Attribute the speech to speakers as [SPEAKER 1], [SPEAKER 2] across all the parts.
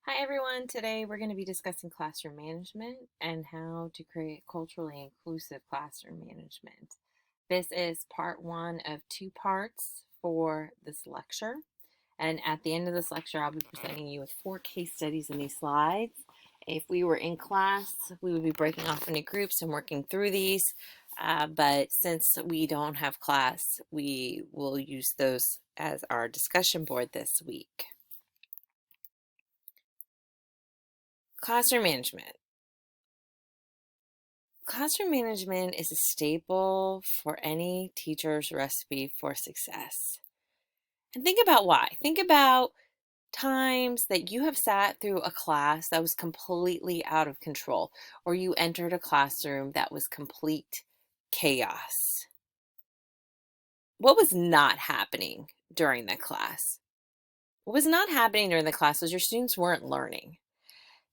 [SPEAKER 1] Hi everyone, today we're going to be discussing classroom management and how to create culturally inclusive classroom management. This is part one of two parts for this lecture. And at the end of this lecture, I'll be presenting you with 4 case studies in these slides. If we were in class, we would be breaking off into groups and working through these. But since we don't have class, we will use those as our discussion board this week. Classroom management. Classroom management is a staple for any teacher's recipe for success. And think about why. Think about times that you have sat through a class that was completely out of control, or you entered a classroom that was complete chaos. What was not happening during the class? What was not happening during the class was your students weren't learning.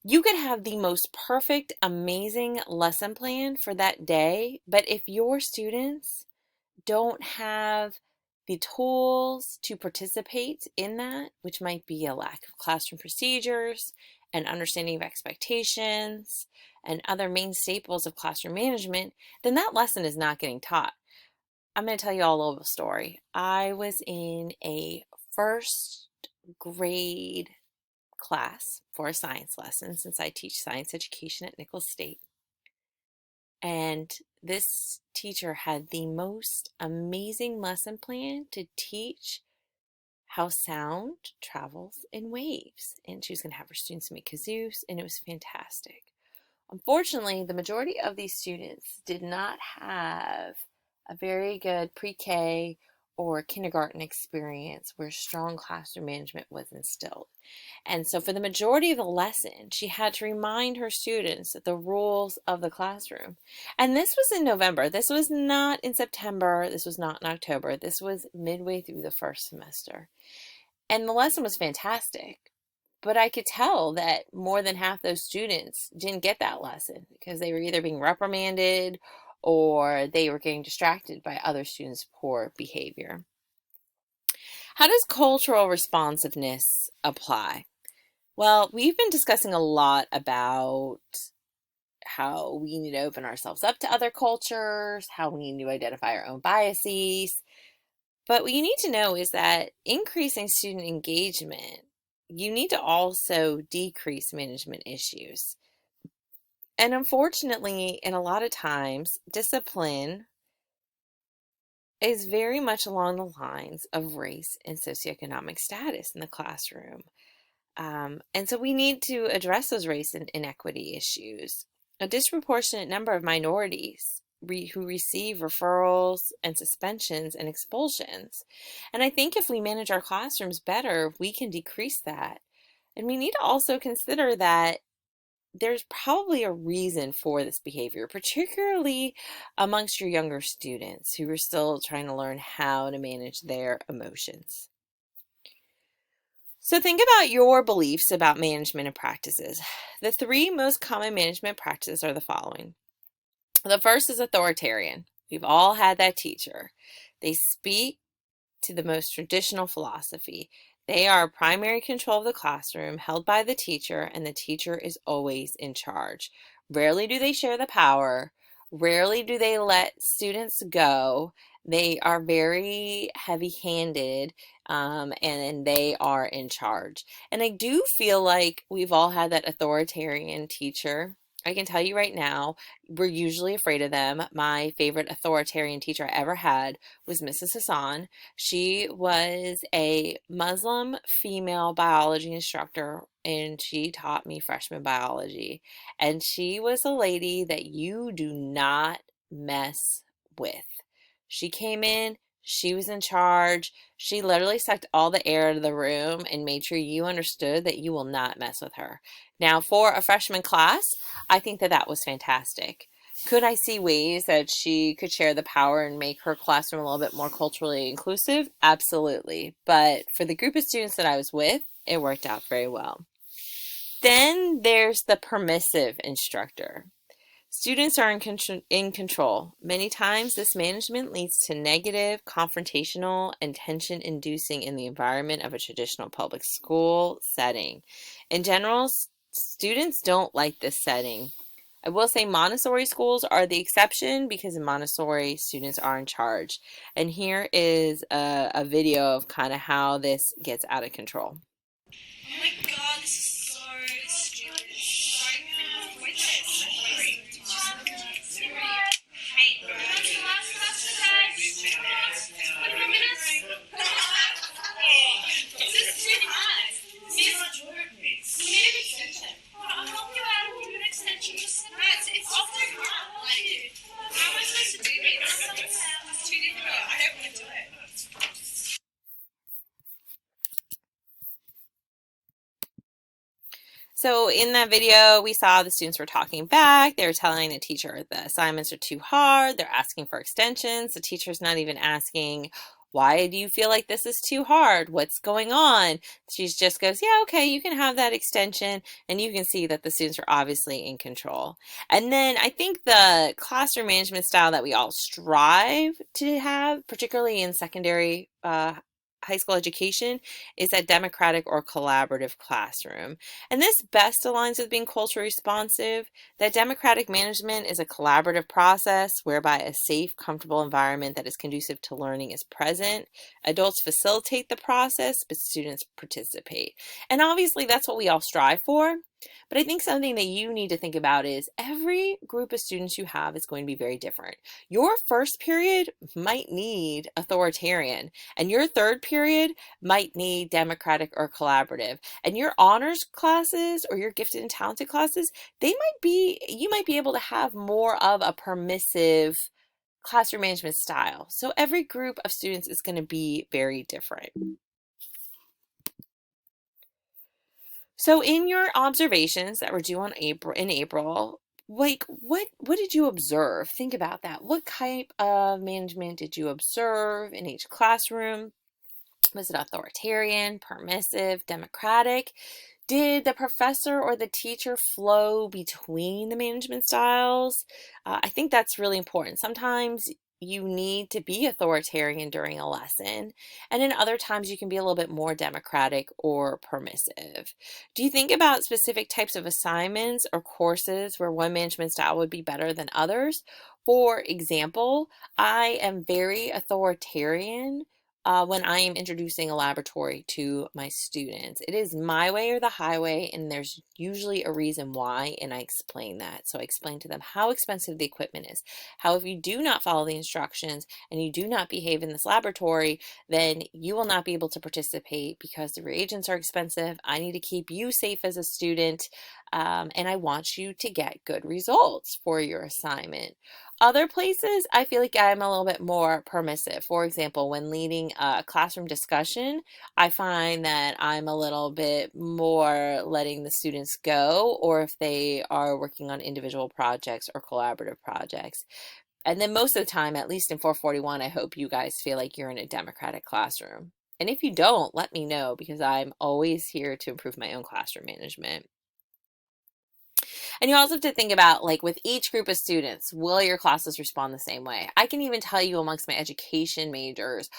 [SPEAKER 1] You could have the most perfect, amazing lesson plan for that day, but if your students don't have the tools to participate in that, which might be a lack of classroom procedures and understanding of expectations and other main staples of classroom management, then that lesson is not getting taught. I'm going to tell you all a little story. I was in a first grade class for a science lesson since I teach science education at Nichols State. And this teacher had the most amazing lesson plan to teach how sound travels in waves. And she was going to have her students make kazoos, and it was fantastic. Unfortunately, the majority of these students did not have a very good pre-K or kindergarten experience where strong classroom management was instilled. And so for the majority of the lesson, she had to remind her students the rules of the classroom. And this was in November. This was not in September. This was not in October. This was midway through the first semester. And the lesson was fantastic. But I could tell that more than half those students didn't get that lesson because they were either being reprimanded or they were getting distracted by other students' poor behavior. How does cultural responsiveness apply? Well, we've been discussing a lot about how we need to open ourselves up to other cultures, how we need to identify our own biases. But what you need to know is that increasing student engagement, you need to also decrease management issues. And unfortunately, in a lot of times, discipline is very much along the lines of race and socioeconomic status in the classroom. And so we need to address those race and inequity issues. A disproportionate number of minorities who receive referrals and suspensions and expulsions. And I think if we manage our classrooms better, we can decrease that. And we need to also consider that there's probably a reason for this behavior, particularly amongst your younger students who are still trying to learn how to manage their emotions. So think about your beliefs about management and practices. The 3 most common management practices are the following. The first is authoritarian. We've all had that teacher. They speak to the most traditional philosophy. They are primary control of the classroom, held by the teacher, and the teacher is always in charge. Rarely do they share the power. Rarely do they let students go. They are very heavy-handed, and they are in charge. And I do feel like we've all had that authoritarian teacher. I can tell you right now, we're usually afraid of them. My favorite authoritarian teacher I ever had was Mrs. Hassan. She was a Muslim female biology instructor, and she taught me freshman biology. And she was a lady that you do not mess with. She came in, she was in charge. She literally sucked all the air out of the room and made sure you understood that you will not mess with her. Now, for a freshman class, I think that that was fantastic. Could I see ways that she could share the power and make her classroom a little bit more culturally inclusive? Absolutely. But for the group of students that I was with, it worked out very well. Then there's the permissive instructor. Students are in control. Many times, this management leads to negative, confrontational, and tension inducing in the environment of a traditional public school setting. In general, students don't like this setting. I will say Montessori schools are the exception because in Montessori, students are in charge. And here is a video of kind of how this gets out of control.
[SPEAKER 2] Oh my god, this is so stupid. Sorry, hate this is too hard. I'll help you out and do an extension. It's also hard. Like, how am I supposed to do this? It's too difficult. I don't want to do it.
[SPEAKER 1] So in that video, we saw the students were talking back. They were telling the teacher the assignments are too hard. They're asking for extensions. The teacher's not even asking, why do you feel like this is too hard? What's going on? She just goes, yeah, okay, you can have that extension. And you can see that the students are obviously in control. And then I think the classroom management style that we all strive to have, particularly in secondary high school education, is that democratic or collaborative classroom. And this best aligns with being culturally responsive. That democratic management is a collaborative process whereby a safe, comfortable environment that is conducive to learning is present. Adults facilitate the process, but students participate. And obviously, that's what we all strive for. But I think something that you need to think about is every group of students you have is going to be very different. Your first period might need authoritarian, and your third period might need democratic or collaborative. And your honors classes or your gifted and talented classes, you might be able to have more of a permissive classroom management style. So every group of students is going to be very different. So in your observations that were due in April, like what did you observe? Think about that. What type of management did you observe in each classroom? Was it authoritarian, permissive, democratic? Did the professor or the teacher flow between the management styles? I think that's really important. Sometimes you need to be authoritarian during a lesson, and in other times you can be a little bit more democratic or permissive. Do you think about specific types of assignments or courses where one management style would be better than others? For example, I am very authoritarian when I am introducing a laboratory to my students. It is my way or the highway, and there's usually a reason why, and I explain that. So I explain to them how expensive the equipment is, how if you do not follow the instructions and you do not behave in this laboratory, then you will not be able to participate because the reagents are expensive. I need to keep you safe as a student, and I want you to get good results for your assignment. Other places, I feel like I'm a little bit more permissive. For example, when leading a classroom discussion, I find that I'm a little bit more letting the students go, or if they are working on individual projects or collaborative projects. And then most of the time, at least in 441, I hope you guys feel like you're in a democratic classroom. And if you don't, let me know because I'm always here to improve my own classroom management. And you also have to think about, like, with each group of students, will your classes respond the same way? I can even tell you amongst my education majors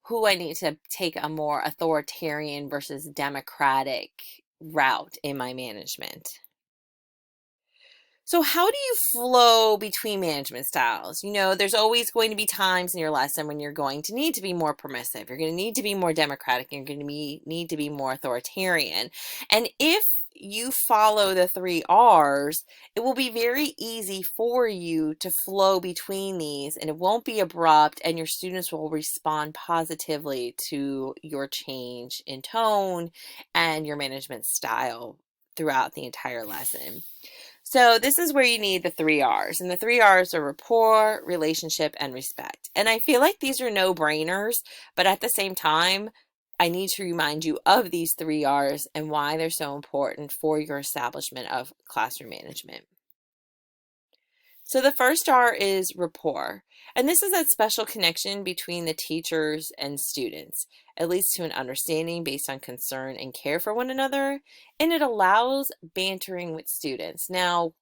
[SPEAKER 1] who I need to take a more authoritarian versus democratic route in my management. So how do you flow between management styles? You know, there's always going to be times in your lesson when you're going to need to be more permissive. You're going to need to be more democratic. And you're going to need to be more authoritarian. And if you follow the 3 R's, it will be very easy for you to flow between these, and it won't be abrupt, and your students will respond positively to your change in tone and your management style throughout the entire lesson. So this is where you need the 3 R's. And the 3 R's are rapport, relationship, and respect. And I feel like these are no-brainers, but at the same time, I need to remind you of these 3 R's and why they're so important for your establishment of classroom management. So the first R is rapport. And this is that special connection between the teachers and students. It leads to an understanding based on concern and care for one another, and it allows bantering with students. Now,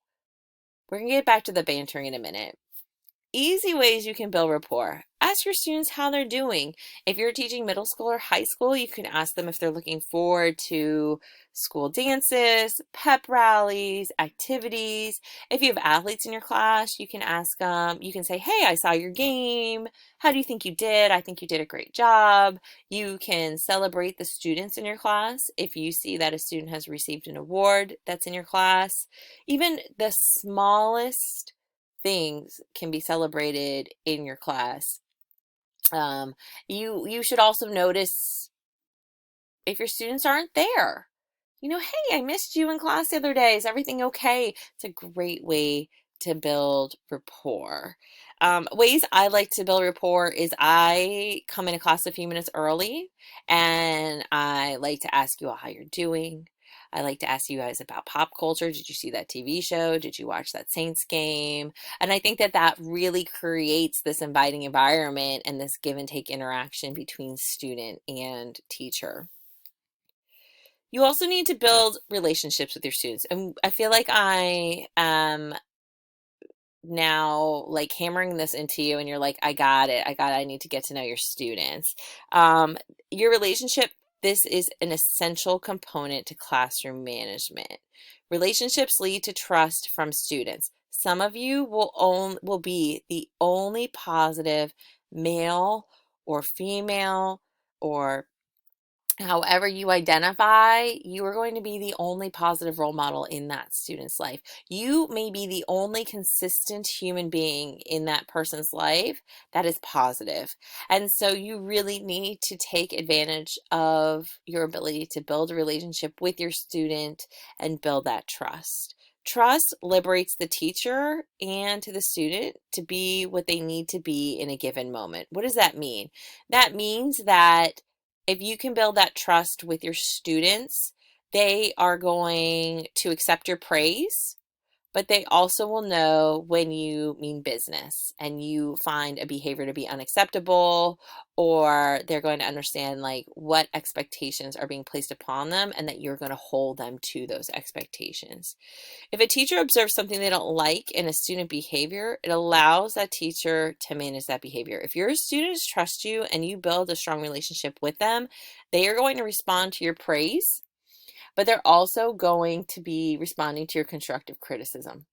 [SPEAKER 1] We're going to get back to the bantering in a minute. Easy ways you can build rapport. Ask your students how they're doing. If you're teaching middle school or high school, you can ask them if they're looking forward to school dances, pep rallies, activities. If you have athletes in your class, you can ask them, you can say, hey, I saw your game. How do you think you did? I think you did a great job. You can celebrate the students in your class if you see that a student has received an award that's in your class. Even the smallest things can be celebrated in your class. You should also notice if your students aren't there. Hey, I missed you in class the other day. Is everything okay? It's a great way to build rapport. Ways I like to build rapport is I come into class a few minutes early and I like to ask you all how you're doing. I like to ask you guys about pop culture. Did you see that TV show? Did you watch that Saints game? And I think that that really creates this inviting environment and this give and take interaction between student and teacher. You also need to build relationships with your students. And I feel like I am now like hammering this into you and you're like, I got it. I need to get to know your students. Your relationship, this is an essential component to classroom management. Relationships lead to trust from students. Some of you will be the only positive male or female or however you identify, you are going to be the only positive role model in that student's life. You may be the only consistent human being in that person's life that is positive. And so you really need to take advantage of your ability to build a relationship with your student and build that trust. Trust liberates the teacher and to the student to be what they need to be in a given moment. What does that mean? That means that if you can build that trust with your students, they are going to accept your praise, but they also will know when you mean business and you find a behavior to be unacceptable, or they're going to understand like what expectations are being placed upon them and that you're going to hold them to those expectations. If a teacher observes something they don't like in a student behavior, it allows that teacher to manage that behavior. If your students trust you and you build a strong relationship with them, they are going to respond to your praise, but they're also going to be responding to your constructive criticism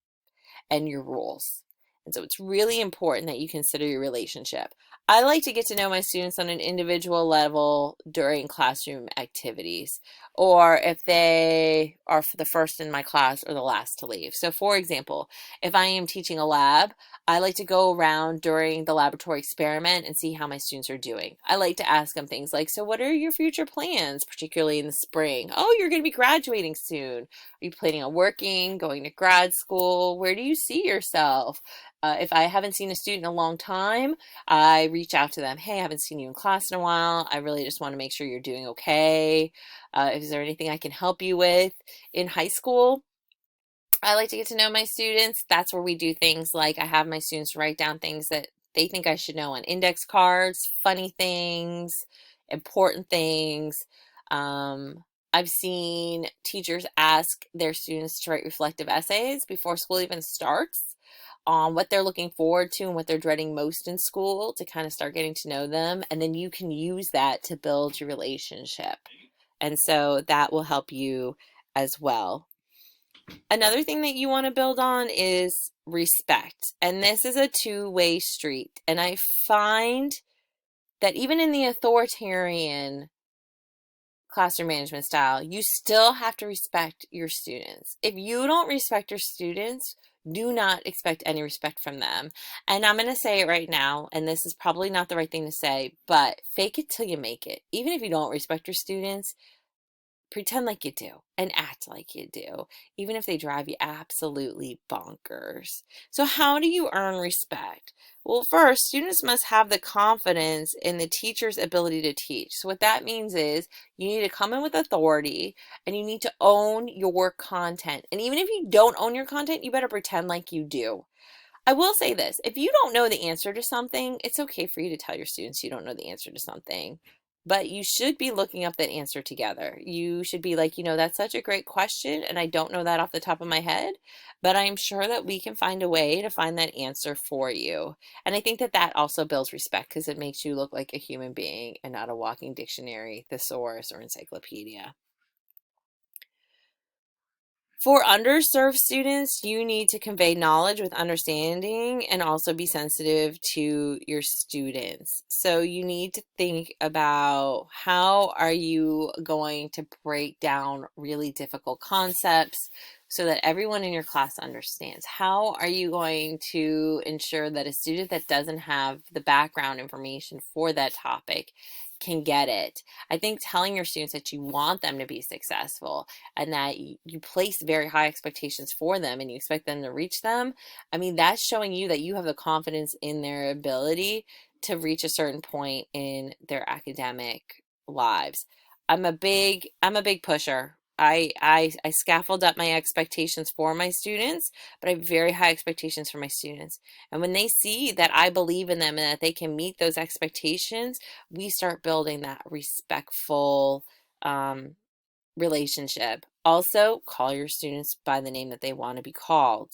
[SPEAKER 1] and your rules. And so it's really important that you consider your relationship. I like to get to know my students on an individual level during classroom activities, or if they are the first in my class or the last to leave. So for example, if I am teaching a lab, I like to go around during the laboratory experiment and see how my students are doing. I like to ask them things like, so what are your future plans, particularly in the spring? Oh, you're going to be graduating soon. Are you planning on working, going to grad school? Where do you see yourself? If I haven't seen a student in a long time, I reach out to them. Hey, I haven't seen you in class in a while. I really just want to make sure you're doing okay. Is there anything I can help you with? In high school, I like to get to know my students. That's where we do things like I have my students write down things that they think I should know on index cards, funny things, important things. I've seen teachers ask their students to write reflective essays before school even starts on what they're looking forward to and what they're dreading most in school to kind of start getting to know them. And then you can use that to build your relationship. And so that will help you as well. Another thing that you want to build on is respect. And this is a two-way street. And I find that even in the authoritarian classroom management style, you still have to respect your students. If you don't respect your students, do not expect any respect from them. And I'm going to say it right now, and this is probably not the right thing to say, but fake it till you make it. Even if you don't respect your students, pretend like you do and act like you do, even if they drive you absolutely bonkers. So how do you earn respect? Well, first, students must have the confidence in the teacher's ability to teach. So what that means is you need to come in with authority and you need to own your content. And even if you don't own your content, you better pretend like you do. I will say this, if you don't know the answer to something, it's okay for you to tell your students you don't know the answer to something. but you should be looking up that answer together. You should be like, that's such a great question, and I don't know that off the top of my head, but I'm sure that we can find a way to find that answer for you. And I think that that also builds respect because it makes you look like a human being and not a walking dictionary, thesaurus, or encyclopedia. For underserved students, you need to convey knowledge with understanding and also be sensitive to your students. So you need to think about how are you going to break down really difficult concepts so that everyone in your class understands. How are you going to ensure that a student that doesn't have the background information for that topic can get it? I think telling your students that you want them to be successful and that you place very high expectations for them and you expect them to reach them, I mean, that's showing you that you have the confidence in their ability to reach a certain point in their academic lives. I'm a big pusher. I scaffold up my expectations for my students, but I have very high expectations for my students. And when they see that I believe in them and that they can meet those expectations, we start building that respectful relationship. Also, call your students by the name that they want to be called.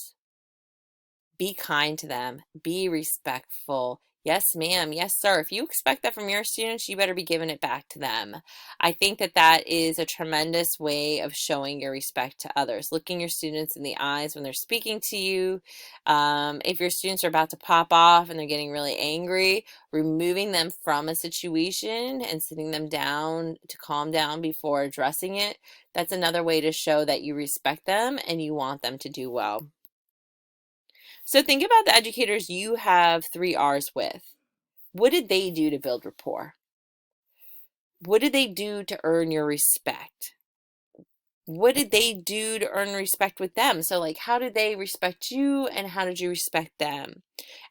[SPEAKER 1] Be kind to them. Be respectful. Yes, ma'am. Yes, sir. If you expect that from your students, you better be giving it back to them. I think that that is a tremendous way of showing your respect to others. Looking your students in the eyes when they're speaking to you. If your students are about to pop off and they're getting really angry, removing them from a situation and sitting them down to calm down before addressing it. That's another way to show that you respect them and you want them to do well. So think about the educators you have 3Rs with. What did they do to build rapport? What did they do to earn your respect? What did they do to earn respect with them? So, like, how did they respect you and how did you respect them?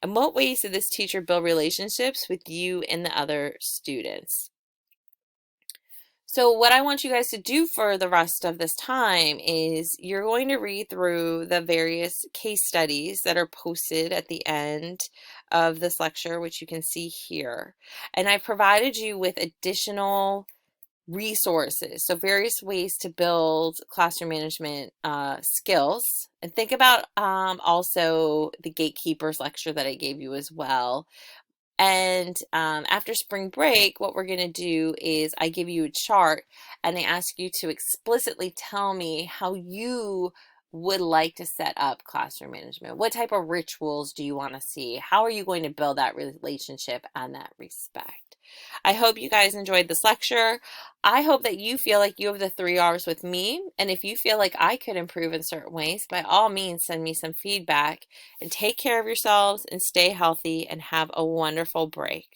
[SPEAKER 1] And what ways did this teacher build relationships with you and the other students? So what I want you guys to do for the rest of this time is you're going to read through the various case studies that are posted at the end of this lecture, which you can see here. And I provided you with additional resources, so various ways to build classroom management skills. And think about also the gatekeepers lecture that I gave you as well. And after spring break, what we're going to do is I give you a chart and I ask you to explicitly tell me how you would like to set up classroom management. What type of rituals do you want to see? How are you going to build that relationship and that respect? I hope you guys enjoyed this lecture. I hope that you feel like you have the 3Rs with me. And if you feel like I could improve in certain ways, by all means, send me some feedback and take care of yourselves and stay healthy and have a wonderful break.